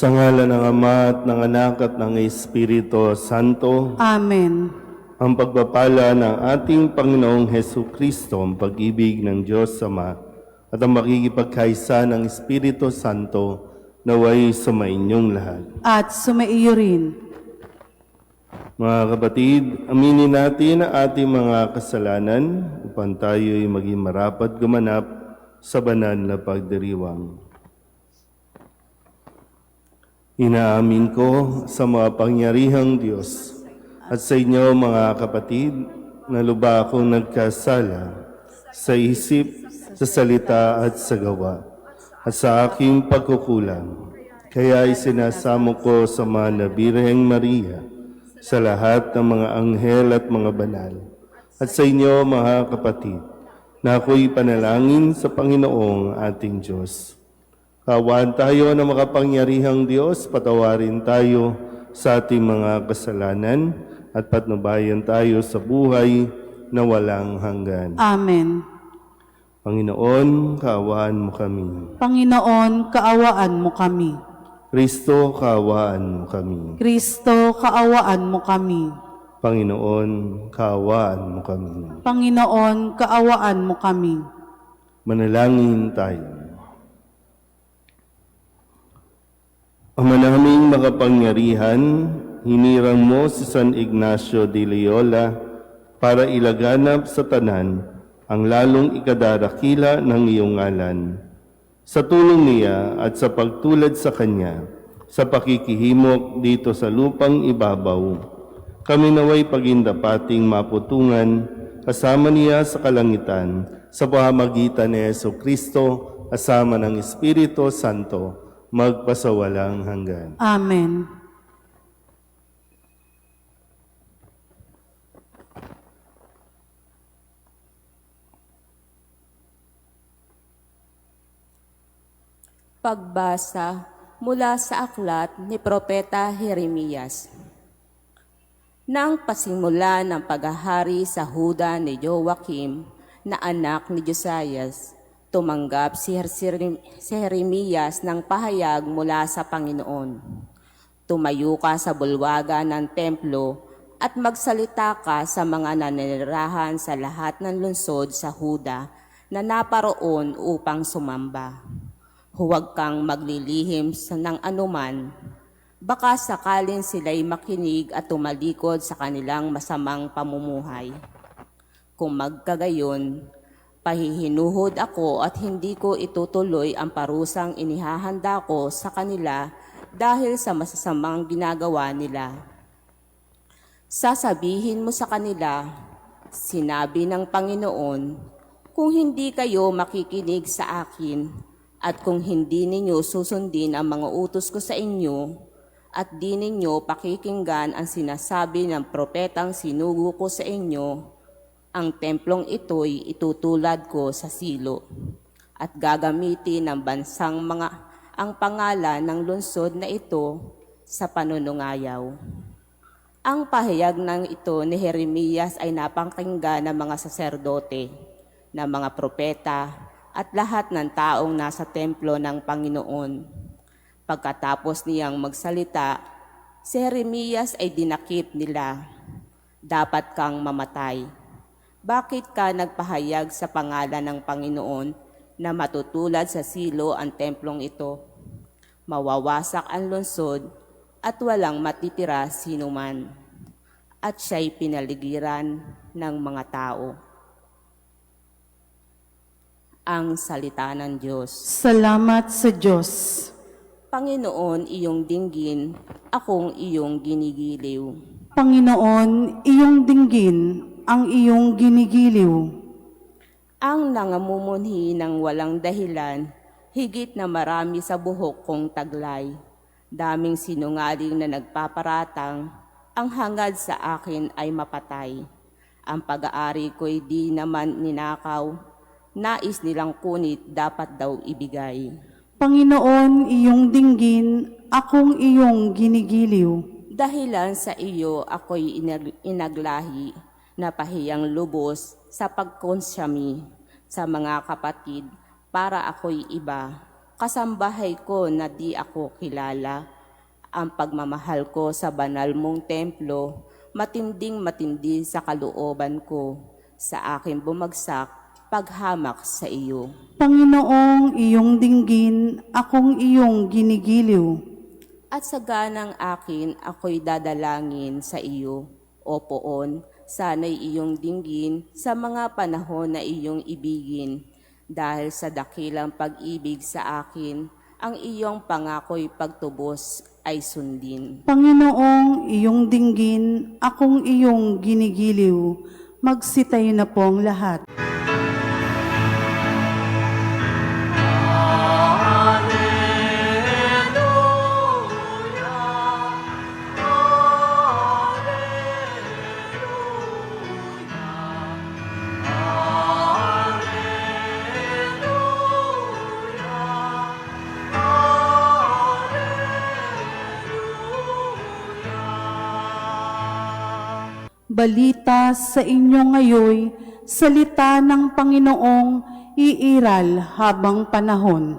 Sa ngalan ng Ama at ng Anak at ng Espiritu Santo, Amen. ang pagpapala ng ating Panginoong Hesu Kristo, ang pag-ibig ng Diyos Ama, at ang makikipagkaisa ng Espiritu Santo naway sumainyong lahat. At sumaiyo rin. Mga kapatid, aminin natin ang ating mga kasalanan upang tayo'y maging marapat gumanap sa banal na pagdiriwang. Inaamin ko sa mga pangyarihang Diyos at sa inyo mga kapatid na lubha akong nagkasala sa isip, sa salita at sa gawa at sa aking pagkukulang. Kaya isinasamo ko sa Mahal na Birheng Maria, sa lahat ng mga anghel at mga banal, at sa inyo mga kapatid, na ako'y panalangin sa Panginoong ating Diyos. Kaawaan tayo ng makapangyarihang Diyos, patawarin tayo sa ating mga kasalanan at patnubayan tayo sa buhay na walang hanggan. Amen. Panginoon, kaawaan mo kami. Panginoon, kaawaan mo kami. Kristo, kaawaan mo kami. Kristo, kaawaan mo kami. Panginoon, kaawaan mo kami. Panginoon, kaawaan mo kami. Manalangin tayo. Ama naming makapangyarihan, hinirang mo si San Ignacio de Loyola para ilaganap sa tanan ang lalong ikadarakila ng iyong ngalan. Sa tulong niya at sa pagtulad sa kanya, sa pakikihimok dito sa lupang ibabaw, kami naway pagindapating maputungan kasama niya sa kalangitan sa pamamagitan ni Hesu Kristo kasama ng Espiritu Santo magpasawalang hanggan. Amen. Pagbasa mula sa aklat ni Propeta Jeremias. Nang pasimula ng paghahari sa Huda ni Joachim na anak ni Josias, tumanggap si Jeremias ng pahayag mula sa Panginoon. Tumayo ka sa bulwagan ng templo at magsalita ka sa mga nanirahan sa lahat ng lungsod sa Huda na naparoon upang sumamba. Huwag kang maglilihim ng anuman, baka sakalin sila'y makinig at tumalikod sa kanilang masamang pamumuhay. Kung magkagayon, pahihinuhod ako at hindi ko itutuloy ang parusang inihahanda ko sa kanila dahil sa masasamang ginagawa nila. Sasabihin mo sa kanila, sinabi ng Panginoon, kung hindi kayo makikinig sa akin, at kung hindi ninyo susundin ang mga utos ko sa inyo, at di ninyo pakikinggan ang sinasabi ng propetang sinugo ko sa inyo, ang templong ito'y itutulad ko sa silo, at gagamitin ng bansang ang pangalan ng lungsod na ito sa panunungayaw. Ang pahayag ng ito ni Jeremias ay napakinggan ng mga saserdote, ng mga propeta, at lahat ng taong nasa templo ng Panginoon. Pagkatapos niyang magsalita, si Jeremias ay dinakip nila. Dapat kang mamatay. Bakit ka nagpahayag sa pangalan ng Panginoon na matutulad sa silo ang templong ito? Mawawasak ang lungsod at walang matitira sinuman. At siya'y pinaligiran ng mga tao. Ang salita ng Diyos. Salamat sa Diyos. Panginoon, iyong dinggin, akong iyong ginigiliw. Panginoon, iyong dinggin ang iyong ginigiliw. Ang nangamumunhi ng walang dahilan, higit na marami sa buhok kong taglay. Daming sinungaling na nagpaparatang, ang hangad sa akin ay mapatay. Ang pag-aari ko'y di naman ninakaw, nais nilang kunit dapat daw ibigay. Panginoon, iyong dinggin, akong iyong ginigiliw. Dahilan sa iyo ako'y inaglahi, na pahiyang lubos sa pagkonsyami sa mga kapatid para ako'y iba. kasambahay ko na di ako kilala. Ang pagmamahal ko sa banal mong templo, matinding matindi sa kalooban ko, sa aking bumagsak, paghamak sa iyo. Panginoong iyong dinggin, akong iyong ginigiliw. At sa ganang akin, ako'y dadalangin sa iyo, O Poon, sana'y iyong dinggin sa mga panahon na iyong ibigin. Dahil sa dakilang pag-ibig sa akin, ang iyong pangako'y pagtubos ay sundin. Panginoong iyong dinggin, akong iyong ginigiliw. Magsitayo na pong lahat. Balita sa inyo ngayoy, salita ng Panginoong iiral habang panahon.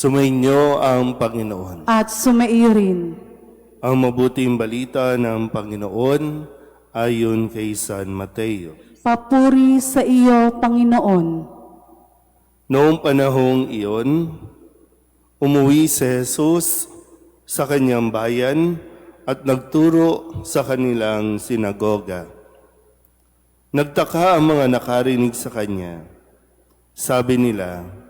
Sumainyo ang Panginoon. At sumaiyo rin. Ang mabuting balita ng Panginoon ayon kay San Mateo. Papuri sa iyo, Panginoon. Noong panahong iyon, umuwi si Jesus sa kanyang bayan at nagturo sa kanilang sinagoga. Nagtaka ang mga nakarinig sa kanya. Sabi nila,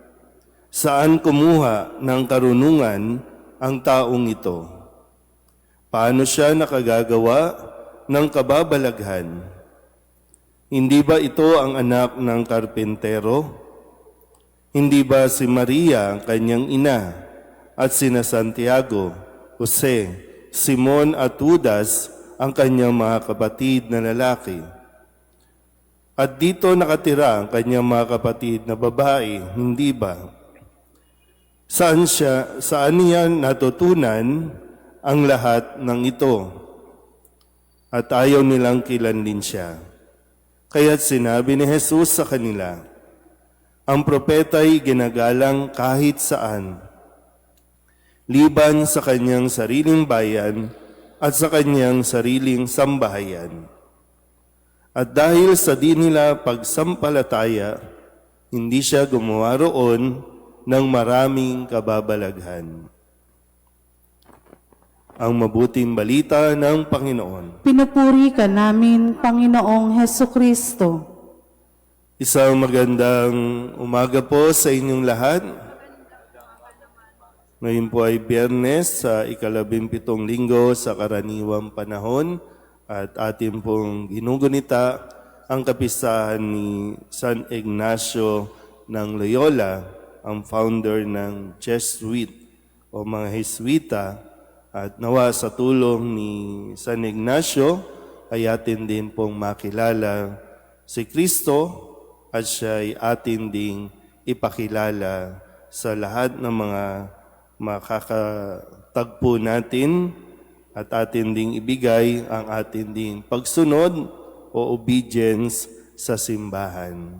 "Saan kumuha ng karunungan ang taong ito? Paano siya nakagagawa ng kababalaghan? Hindi ba ito ang anak ng karpentero? Hindi ba si Maria ang kanyang ina at sina Santiago, Jose, Simon at Judas ang kanyang mga kapatid na lalaki? At dito nakatira ang kanyang mga kapatid na babae, hindi ba? Saan niya natutunan ang lahat ng ito? At ayaw nilang kilanlin siya. Kaya't sinabi ni Jesus sa kanila, ang propeta'y ginagalang kahit saan, liban sa kanyang sariling bayan at sa kanyang sariling sambahayan. At dahil sa di nila pagsampalataya, hindi siya gumawa roon ng maraming kababalaghan. Ang mabuting balita ng Panginoon. Pinupuri ka namin, Panginoong Hesukristo. Isang magandang umaga po sa inyong lahat. Ngayon po ay Biyernes sa ika-17 linggo sa karaniwang panahon at atin pong ginugunita ang kapistahan ni San Ignacio ng Loyola, ang founder ng Jesuit o mga Jesuita, at nawa sa tulong ni San Ignacio ay atin din pong makilala si Kristo at siya ay atin ding ipakilala sa lahat ng mga makakatagpo natin at atin ding ibigay ang atin ding pagsunod o obedience sa simbahan.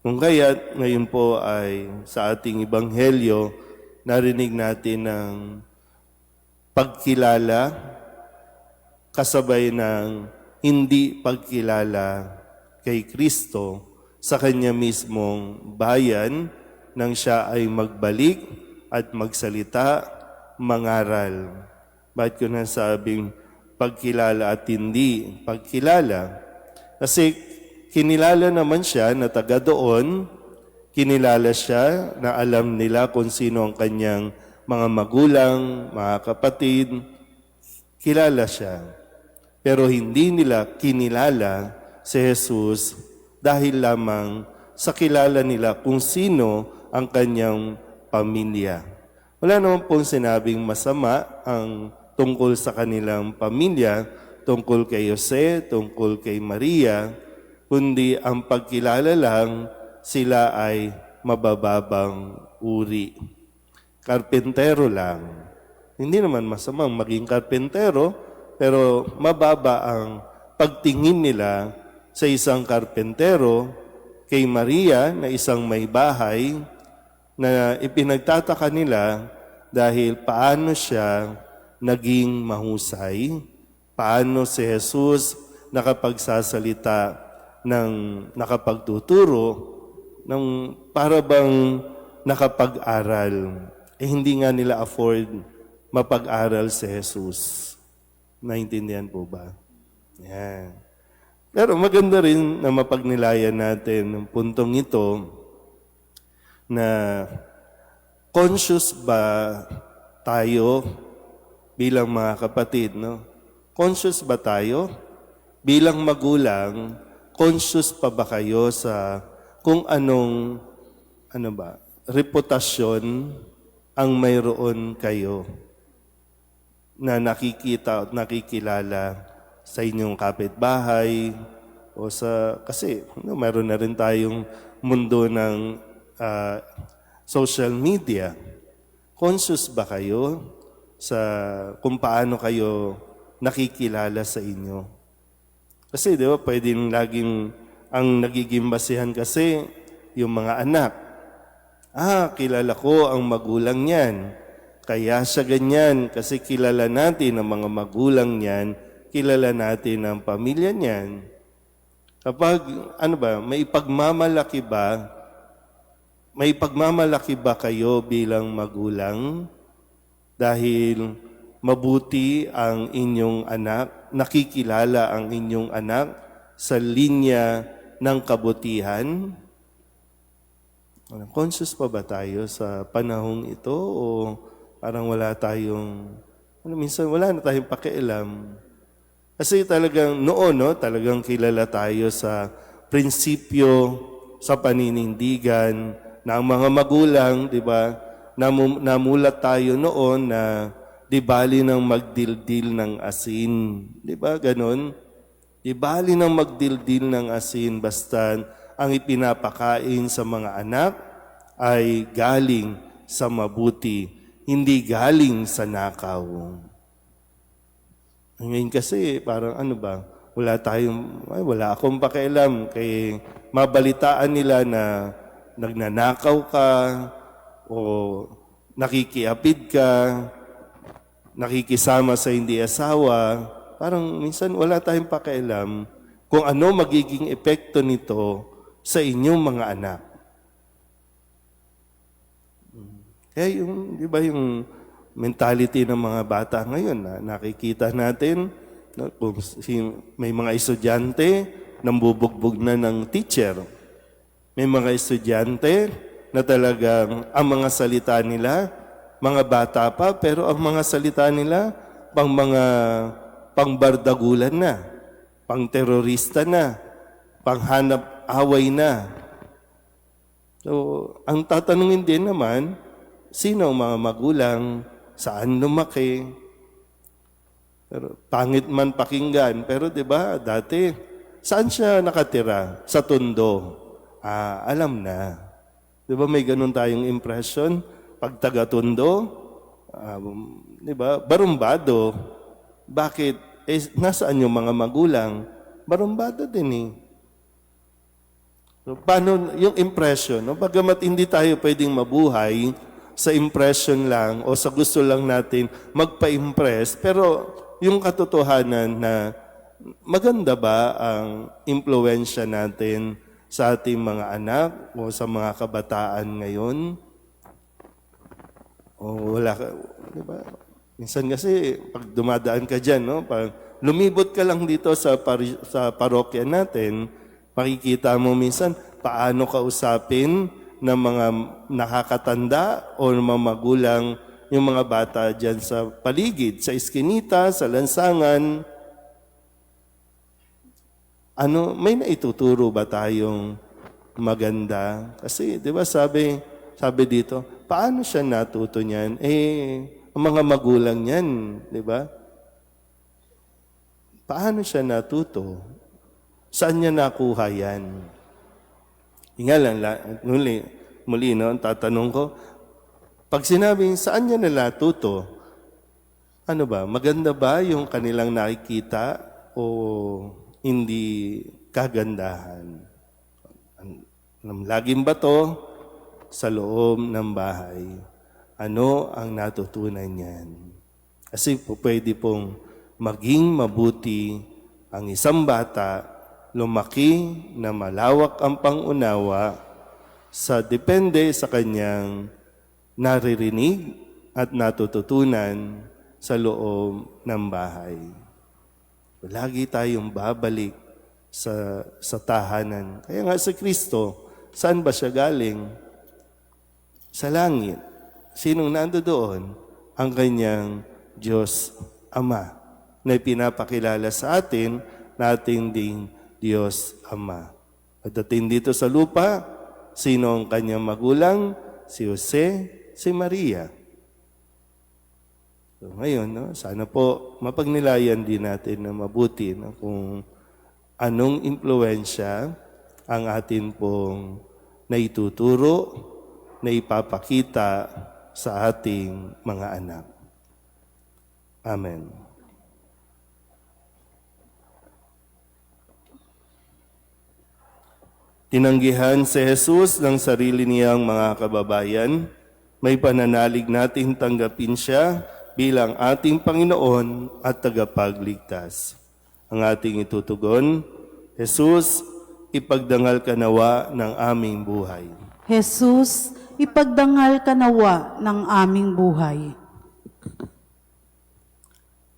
Kung kaya't ngayon po ay sa ating Ebanghelyo, narinig natin ng pagkilala kasabay ng hindi pagkilala kay Kristo sa kanya mismong bayan nang siya ay magbalik at magsalita, mangaral. Bakit ko nasabing pagkilala at hindi pagkilala? Kasi kinilala naman siya na taga doon, kinilala siya na alam nila kung sino ang kanyang mga magulang, mga kapatid, kilala siya. Pero hindi nila kinilala si Jesus dahil lamang sa kilala nila kung sino ang kanyang pamilya. Wala naman pong sinabing masama ang tungkol sa kanilang pamilya, tungkol kay Jose, tungkol kay Maria, kundi ang pagkilala lang sila ay mabababang uri. Karpentero lang. Hindi naman masamang maging karpentero, pero mababa ang pagtingin nila sa isang karpentero, kay Maria na isang may bahay, na ipinagtataka nila dahil paano siya naging mahusay, paano si Jesus nakapagsasalita ng nakapagtuturo, ng para bang nakapag-aral. Hindi nga nila afford mapag-aral si Jesus. Naintindihan po ba? Yan. Pero maganda rin na mapagnilayan natin ng puntong ito na conscious ba tayo bilang mga kapatid, no? Conscious ba tayo bilang magulang? Conscious pa ba kayo sa kung anong reputasyon ang mayroon kayo na nakikita at nakikilala sa inyong kapitbahay o kasi mayroon na rin tayong mundo ng social media. Conscious ba kayo sa kung paano kayo nakikilala sa inyo? Kasi di ba pwedeng laging ang nagiging basihan kasi yung mga anak. Kilala ko ang magulang niyan. Kaya siya ganyan kasi kilala natin ang mga magulang niyan, kilala natin ang pamilya niyan. Kapag may pagmamalaki ba kayo bilang magulang dahil mabuti ang inyong anak, nakikilala ang inyong anak sa linya ng kabutihan? Conscious pa ba tayo sa panahong ito o parang wala tayong, minsan wala na tayong pakialam? Kasi talagang noon, talagang kilala tayo sa prinsipyo, sa paninindigan, na ang mga magulang, di ba, namulat tayo noon na di bali ng magdildil ng asin. Di ba, ganon? Di bali ng magdildil ng asin, basta ang ipinapakain sa mga anak ay galing sa mabuti, hindi galing sa nakaw. Ngayon kasi parang wala akong pakialam kay mabalitaan nila na nagnanakaw ka o nakikiapid ka, nakikisama sa hindi asawa. Parang minsan wala tayong pakialam kung ano magiging epekto nito sa inyong mga anak. Kaya di ba yung mentality ng mga bata ngayon na nakikita natin, kung may mga estudyante nambubugbog na ng teacher. May mga estudyante na talagang ang mga salita nila, mga bata pa, pero ang mga salita nila pangbardagulan na, pang-terorista na, panghanap away na. So, ang tatanungin din naman, sino ang mga magulang, saan lumaki? Pero pangit man pakinggan, pero 'di ba, dati saan siya nakatira? Sa Tondo. Alam na. 'Di ba may ganun tayong impression pag taga Tondo? 'Di ba? Barumbado. Bakit? Nasaan yung mga magulang? Barumbado din eh. So, paano yung impression? No? Bagamat hindi tayo pwedeng mabuhay sa impression lang o sa gusto lang natin magpa-impress, pero yung katotohanan na maganda ba ang impluensya natin sa ating mga anak o sa mga kabataan ngayon? O wala ka, di ba? Minsan kasi, pag dumadaan ka dyan, no? Pag lumibot ka lang dito sa parokya natin, makikita mo minsan paano kausapin ng mga nakakatanda o ng mga magulang yung mga bata dyan sa paligid, sa iskinita, sa lansangan. May naituturo ba tayong maganda? Kasi, di ba sabi dito, paano siya natuto niyan? Ang mga magulang niyan, di ba? paano siya natuto? Saan niya nakuha yan? Hinga lang, muli, no, ang tatanong ko, pag sinabing saan niya na natuto, ano ba, maganda ba yung kanilang nakikita o hindi kagandahan? Laging ba to sa loob ng bahay? Ano ang natutunan niyan? Kasi pwede pong maging mabuti ang isang bata, lumaki na malawak ang pangunawa depende sa kanyang naririnig at natututunan sa loob ng bahay. Lagi tayong babalik sa tahanan. Kaya nga si Kristo, saan ba siya galing? Sa langit. Sinong nando doon? Ang kanyang Diyos Ama na ipinapakilala sa atin na ating ding Diyos Ama. Pagdating dito sa lupa, sino ang kanyang magulang? Si Jose, si Maria. So ngayon, no, sana po mapagnilayan din natin na mabuti no, kung anong impluensya ang atin pong naituturo, na ipapakita sa ating mga anak. Amen. Tinanggihan si Jesus ng sarili niyang mga kababayan. May pananalig natin tanggapin siya bilang ating Panginoon at tagapagligtas. Ang ating itutugon, Jesus, ipagdangal ka nawa ng aming buhay. Jesus, ipagdangal ka nawa ng aming buhay.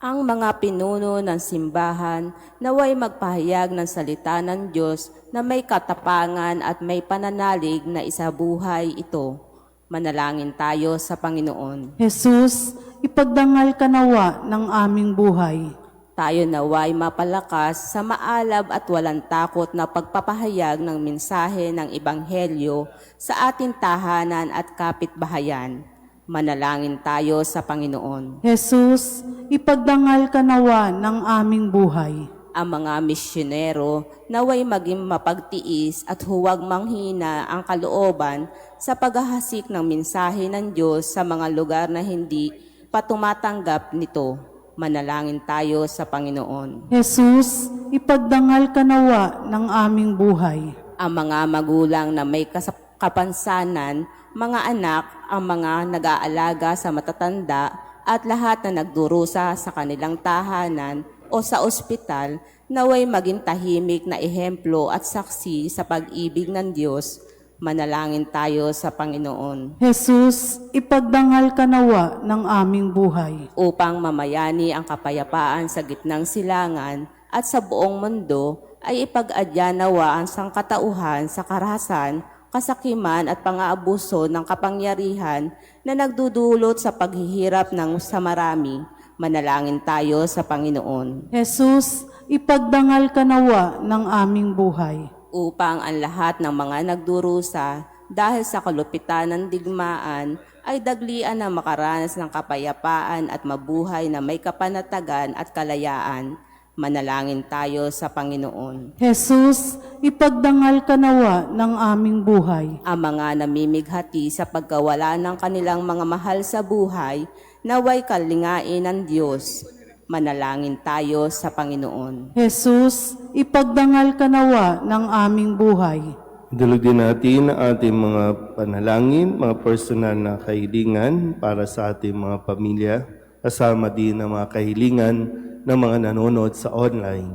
Ang mga pinuno ng simbahan naway magpahayag ng salita ng Diyos na may katapangan at may pananalig na isabuhay ito. Manalangin tayo sa Panginoon. Jesus, ipagdangal ka nawa ng aming buhay. Tayo naway mapalakas sa maalab at walang takot na pagpapahayag ng mensahe ng Ebanghelyo sa ating tahanan at kapitbahayan. Manalangin tayo sa Panginoon. Jesus, ipagdangal ka nawa ng aming buhay. Ang mga misyonero naway maging mapagtiis at huwag manghina ang kalooban sa paghahasik ng mensahe ng Diyos sa mga lugar na hindi pa tumatanggap nito. Manalangin tayo sa Panginoon. Jesus, ipagdangal ka nawa ng aming buhay. Ang mga magulang na may kapansanan, mga anak, ang mga nag-aalaga sa matatanda at lahat na nagdurusa sa kanilang tahanan o sa ospital, naway maging tahimik na ehemplo at saksi sa pag-ibig ng Diyos. Manalangin tayo sa Panginoon. Jesus, ipagdangal ka nawa ng aming buhay. Upang mamayani ang kapayapaan sa gitnang silangan at sa buong mundo, ay ipag-adya nawa ang sangkatauhan sa karahasan, kasakiman at pang-aabuso ng kapangyarihan na nagdudulot sa paghihirap sa marami. Manalangin tayo sa Panginoon. Jesus, ipagdangal ka nawa ng aming buhay. Upang ang lahat ng mga nagdurusa dahil sa kalupitan ng digmaan ay daglian na makaranas ng kapayapaan at mabuhay na may kapanatagan at kalayaan. Manalangin tayo sa Panginoon. Jesus, ipagdangal ka nawa ng aming buhay. Ang mga namimighati sa pagkawala ng kanilang mga mahal sa buhay, naway kalingain ng Diyos. Manalangin tayo sa Panginoon. Jesus, ipagdangal ka nawa ng aming buhay. Idulog din natin ang ating mga panalangin, mga personal na kahilingan para sa ating mga pamilya, kasama din ang mga kahilingan ng mga nanonood sa online.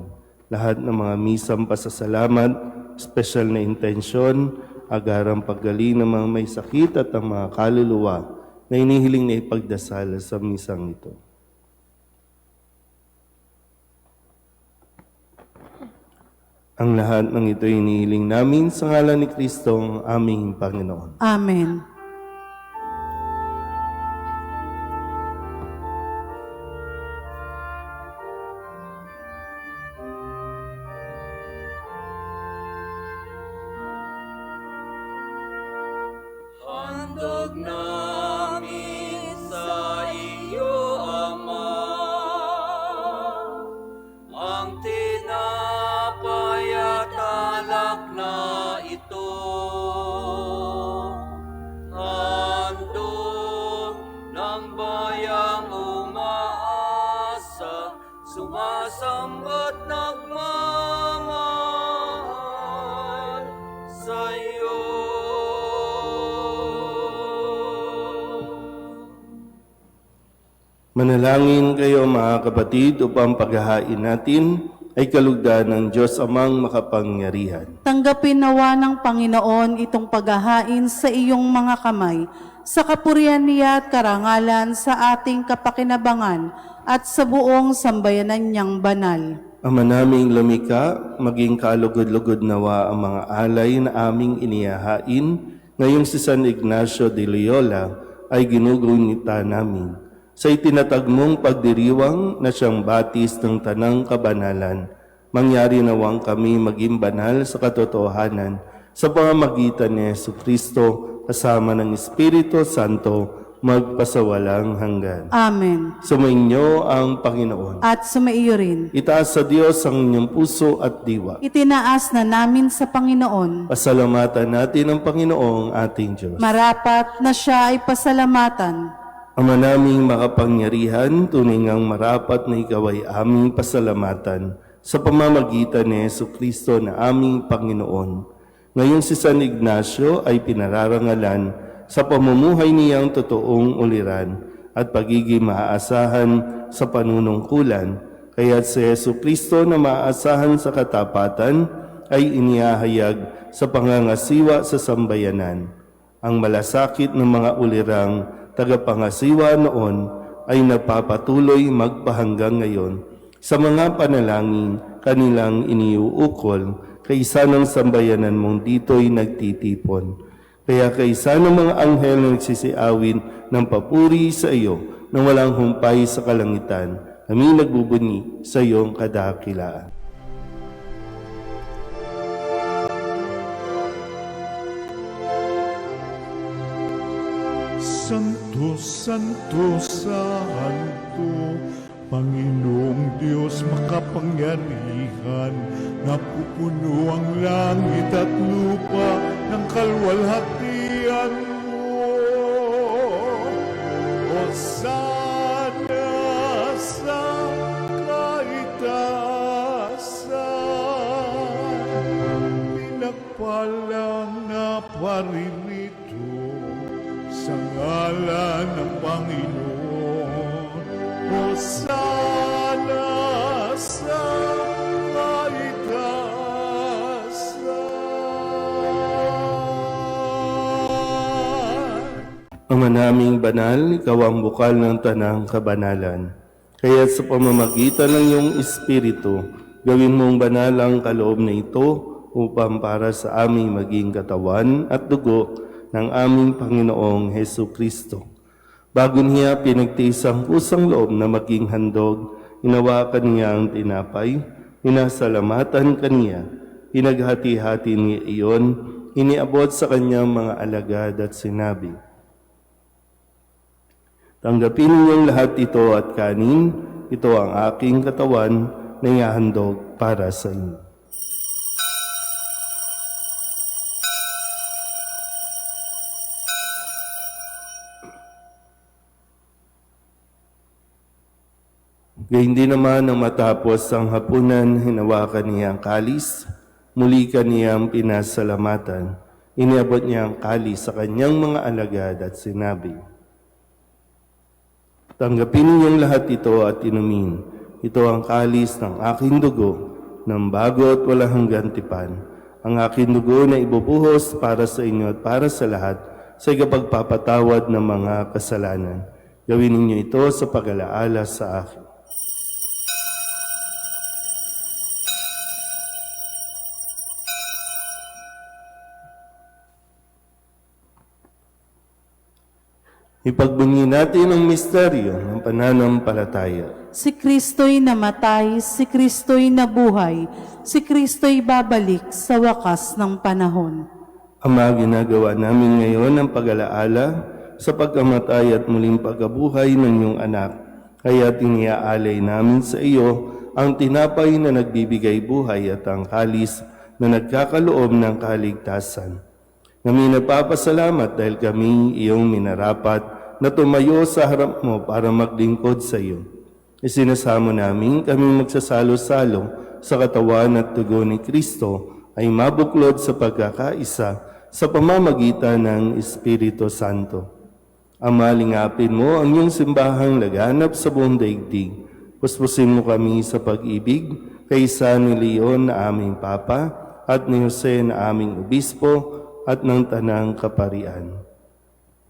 Lahat ng mga misang pasasalamat, special na intensyon, agarang paggaling ng mga may sakit at ang mga kaluluwa na inihiling na ipagdasal sa misang ito. Ang lahat ng ito inihiling namin sa ngalan ni Kristo ang aming Panginoon. Amen. Handog namin sa iyo, Ama, ang na ito. Handog ng bayang umaasa, sumasamba't nagmamahal sa'yo. Manalangin kayo mga kapatid upang paghahain natin ay kalugdan ng Diyos Amang makapangyarihan. Tanggapin nawa ng Panginoon itong paghahain sa iyong mga kamay, sa kapurihan niya at karangalan sa ating kapakinabangan at sa buong sambayanan niyang banal. Ama naming lumika, maging kalugod-lugod nawa ang mga alay na aming inihahain ngayong si San Ignacio de Loyola ay ginugunita namin. Sa itinatag mong pagdiriwang na siyang batis ng tanang kabanalan, mangyari nawang kami maging banal sa katotohanan sa pamamagitan ni Jesucristo kasama ng Espiritu Santo magpasawalang hanggan. Amen. Sumainyo ang Panginoon. At sumaiyo rin. Itaas sa Diyos ang inyong puso at diwa. Itinaas na namin sa Panginoon. Pasalamatan natin ang Panginoong ating Diyos. Marapat na siya ay pasalamatan. Ama naming makapangyarihan, tunay ngang marapat na ikaw ay aming pasalamatan sa pamamagitan ni Jesucristo na aming Panginoon. Ngayong si San Ignacio ay pinararangalan sa pamumuhay niyang totoong uliran at pagiging maaasahan sa panunungkulan. Kaya't si Jesucristo na maaasahan sa katapatan ay inihahayag sa pangangasiwa sa sambayanan. Ang malasakit ng mga ulirang tagapangasiwa noon ay nagpapatuloy magpahanggang ngayon sa mga panalangin kanilang iniuukol kaysa ng sambayanan mong dito'y nagtitipon. Kaya kaysa ng mga anghel na nagsisiawin ng papuri sa iyo nang walang humpay sa kalangitan, kami nagbubuni sa iyong kadakilaan. Santo, Santo, Santo, Panginoong Diyos makapangyarihan, napupuno ang langit at lupa ng kalwalhatian mo. Hosana sa kaitaasan, pinagpalang na paririto sa ngalan ng Panginoon. Hosana sa kaitaasan. Ama naming banal, ikaw ang bukal ng tanang kabanalan. Kaya sa pamamagitan ng iyong Espiritu, gawin mong banal ang kaloob na ito upang para sa aming maging katawan at dugo ng aming Panginoong Hesu Kristo. Bago niya pinagtiis ang kusang loob na maging handog, inawakan niya ang tinapay, inasalamatan kaniya, pinaghati-hati niya iyon, iniabot sa kanyang mga alagad at sinabi, "Tanggapin niyong lahat ito at kanin, ito ang aking katawan na ihahandog para sa inyo." Gayun din naman nang matapos ang hapunan, hinawakan niya ang kalis, muli kaniyang pinasalamatan. Iniabot niya ang kalis sa kanyang mga alagad at sinabi, "Tanggapin ninyong lahat ito at inumin. Ito ang kalis ng aking dugo, ng bago at walang hanggang tipan. Ang aking dugo na ibubuhos para sa inyo at para sa lahat sa ikapagpapatawad ng mga kasalanan. Gawin ninyo ito sa pag-alaala sa akin." Ipagbunyi natin ang misteryo ng pananampalataya. Si Kristo'y namatay, si Kristo'y nabuhay, si Kristo'y babalik sa wakas ng panahon. Ama, ginagawa namin ngayon ang pag-alaala sa pagkamatay at muling pagkabuhay ng iyong anak. Kaya iniaalay namin sa iyo ang tinapay na nagbibigay buhay at ang kalis na nagkakaloob ng kaligtasan. Kami nagpapasalamat dahil kami iyong minarapat na tumayo sa harap mo para maglingkod sa iyo. Isinasamo namin kami magsasalo-salo sa katawan at dugo ni Kristo ay mabuklod sa pagkakaisa sa pamamagitan ng Espiritu Santo. Ama, lingapin mo ang iyong simbahang laganap sa buong daigdig. Puspusin mo kami sa pag-ibig kay San Leon na aming Papa at ni Jose na aming Obispo at ng Tanang Kaparian.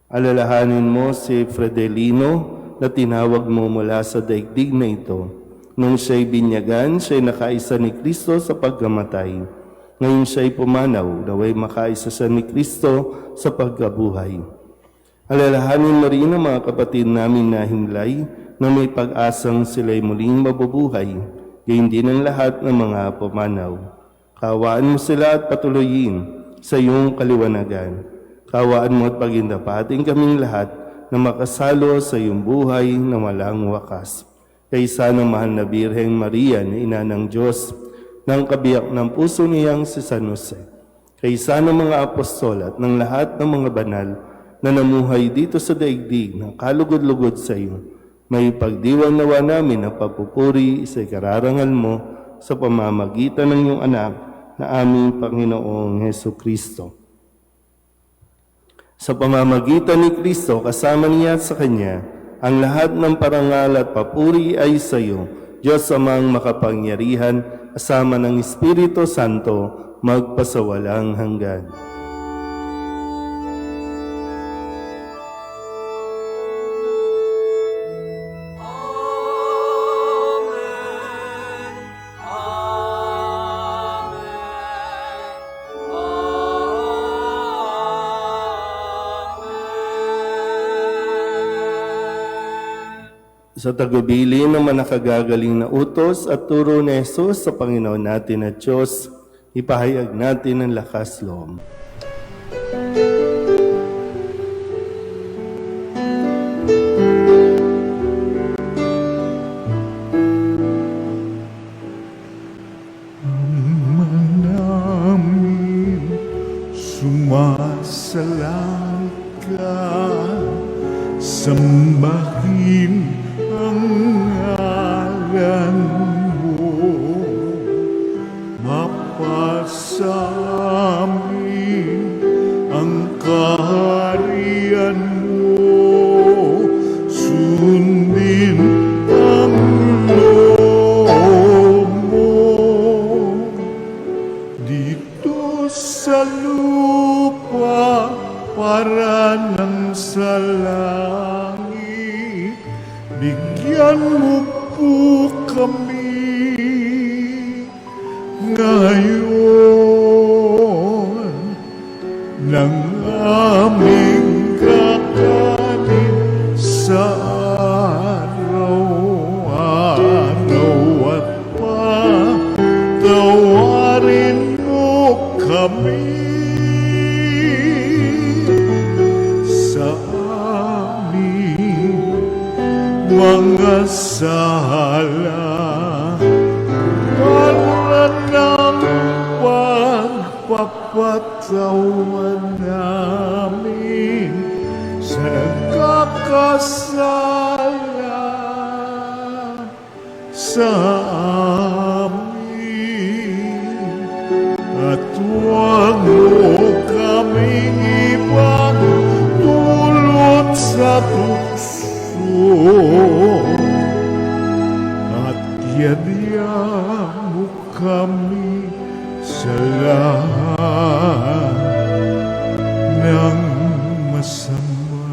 Alalahanin mo si Fredelino na tinawag mo mula sa daigdig na ito. Nung siya'y binyagan, siya'y nakaisa ni Kristo sa pagkamatay. Ngayon siya'y pumanaw, naway makaisa siya ni Kristo sa pagkabuhay. Alalahanin mo rin ang mga kapatid namin na himlay na may pag-asang sila'y muling mabubuhay, gayon din ang lahat ng mga pumanaw. Kawaan mo sila at patuloyin sa iyong kaliwanagan. Kawaan mo at pagindapating kaming lahat na makasalo sa iyong buhay na walang wakas. Kaysa ng mahal na Birheng Maria na ina ng Diyos, ng kabiyak ng puso niyang si San Jose. Kaysa ng mga apostol at ng lahat ng mga banal na namuhay dito sa daigdig na kalugod-lugod sa iyo, may pagdiwang nawa namin ang pagpupuri sa ikararangal mo sa pamamagitan ng iyong anak na aming Panginoong Heso Kristo. Sa pamamagitan ni Kristo, kasama niya at sa Kanya, ang lahat ng parangal at papuri ay sa iyo, Diyos amang makapangyarihan, kasama ng Espiritu Santo, magpasawalang hanggan. Sa tagubili ng manakagagaling na utos at turo ni Jesus sa Panginoon natin at Diyos, ipahayag natin ang lakas loob. namin sumasalang ka, sambahin ang ngalan mo, mapasamin ang kaharian mo, sundin ang loob mo dito sa lupa para nang sa langit. Bigyan mo po kami ngayon ng aming kakanin sa araw-araw at patawarin mo kami sa aming mga sala para ng pagpapatawan namin sa nagkakasala sa amin, at huwag mo kaming ibang dulot sa tukso, at yadya mo kami sa lahat ng masama.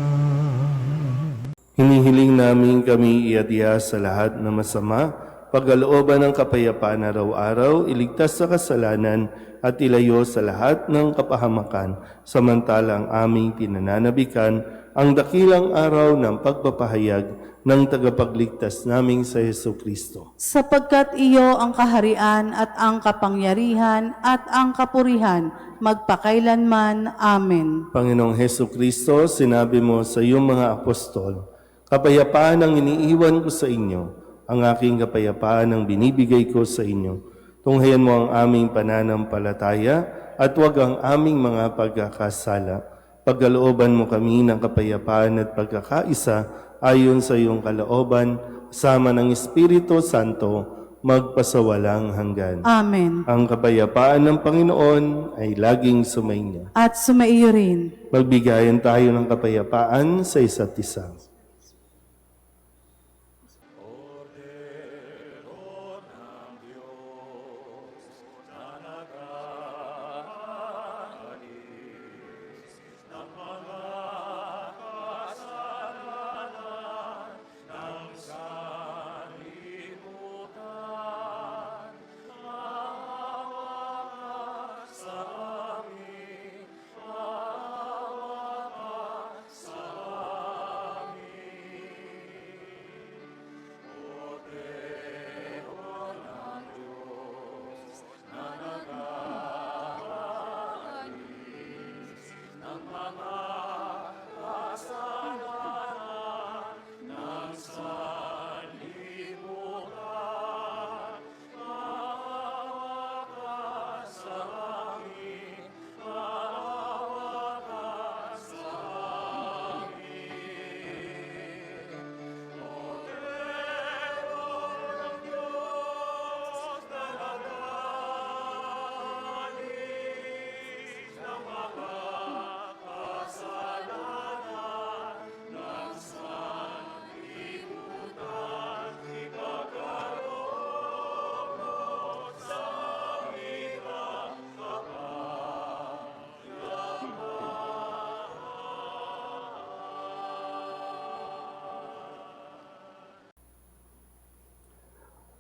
Hinihiling namin kami iadya sa lahat na masama, pagkalooban ng kapayapaan araw-araw, iligtas sa kasalanan at ilayo sa lahat ng kapahamakan, samantalang aming pinananabikan ang dakilang araw ng pagpapahayag ng tagapagligtas naming sa Heso Kristo. Sapagkat iyo ang kaharian at ang kapangyarihan at ang kapurihan, magpakailanman. Amen. Panginoong Heso Kristo, sinabi mo sa iyong mga apostol, kapayapaan ang iniiwan ko sa inyo, ang aking kapayapaan ang binibigay ko sa inyo. Tunghayan mo ang aming pananampalataya at huwag ang aming mga pagkakasala. Pagkalooban mo kami ng kapayapaan at pagkakaisa ayon sa iyong kalooban, sama ng Espiritu Santo, magpasawalang hanggan. Amen. Ang kapayapaan ng Panginoon ay laging sumainyo. At sumaiyo rin. Magbigayan tayo ng kapayapaan sa isa't isa.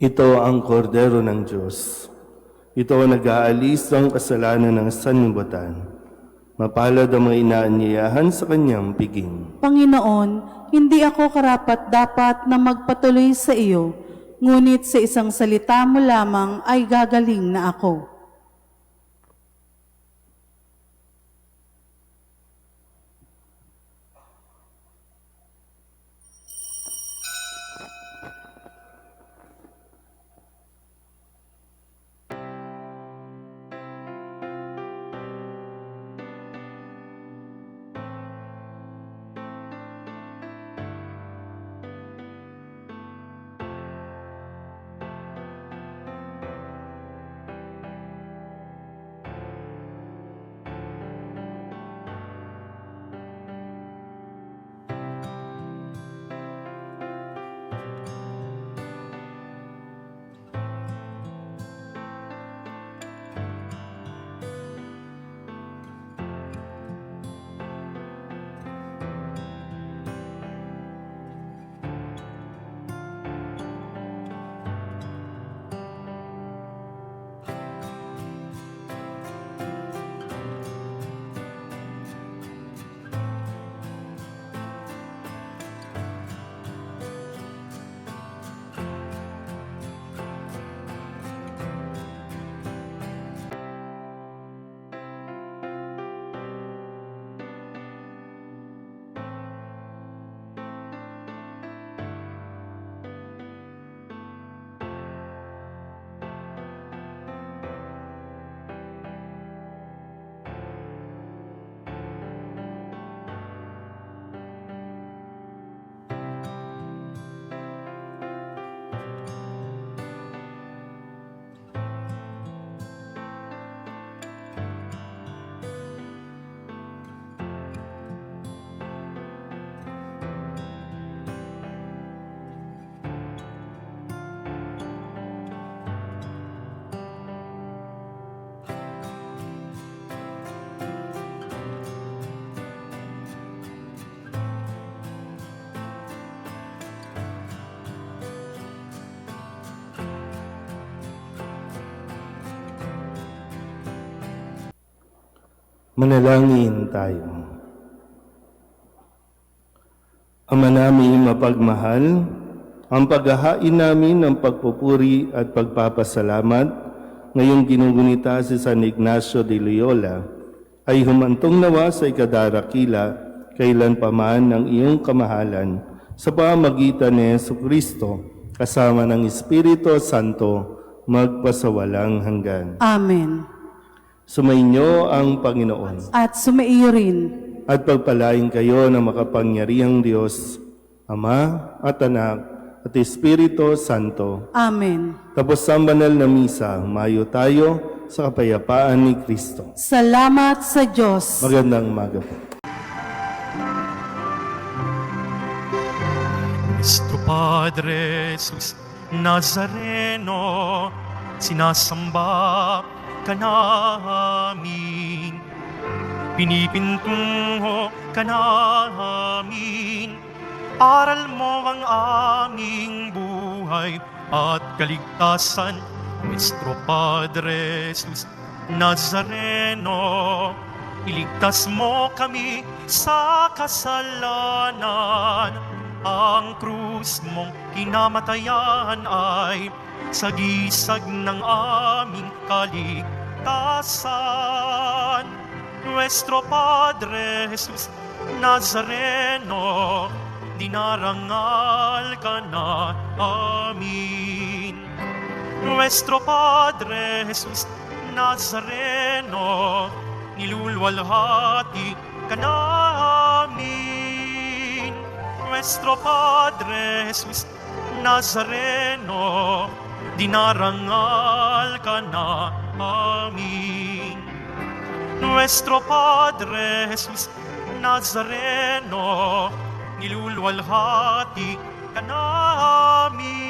Ito ang kordero ng Diyos. Ito ang nag-aalis ng kasalanan ng sanlibutan. Mapalad ang mga inaanyayahan sa kanyang piging. Panginoon, hindi ako karapat-dapat na magpatuloy sa iyo, ngunit sa isang salita mo lamang ay gagaling na ako. Manalangin tayo. Ama namin mapagmahal, ang paghahain namin ng pagpupuri at pagpapasalamat ngayong ginugunita si San Ignacio de Loyola ay humantong nawa sa ikadarakila kailanpaman ng iyong kamahalan sa pamamagitan ni Jesucristo kasama ng Espiritu Santo magpasawalang hanggan. Amen. Sumainyo ang Panginoon At sumaiyo rin. at pagpalain kayo ng makapangyarihang Diyos, Ama at Anak at Espiritu Santo. Amen. Tapos ang banal na misa, humayo tayo sa kapayapaan ni Kristo. Salamat sa Diyos. Magandang umaga po. Nuestro Padre Jesus Nazareno, sinasamba ka namin, pinipintungo ka namin, aral mo ang aming buhay at kaligtasan. Nuestro Padre Jesus Nazareno, iligtas mo kami sa kasalanan. Ang krus mong kinamatayan ay sagisag ng aming kaligtasan. Nuestro Padre Jesus Nazareno, dinarangal ka na amin. Nuestro Padre Jesus Nazareno, nilulwalhati ka namin. Nuestro Padre Jesus Nazareno, dinarangal ka na amin. Nuestro Padre Jesus Nazareno, nilulwalhati ka namin.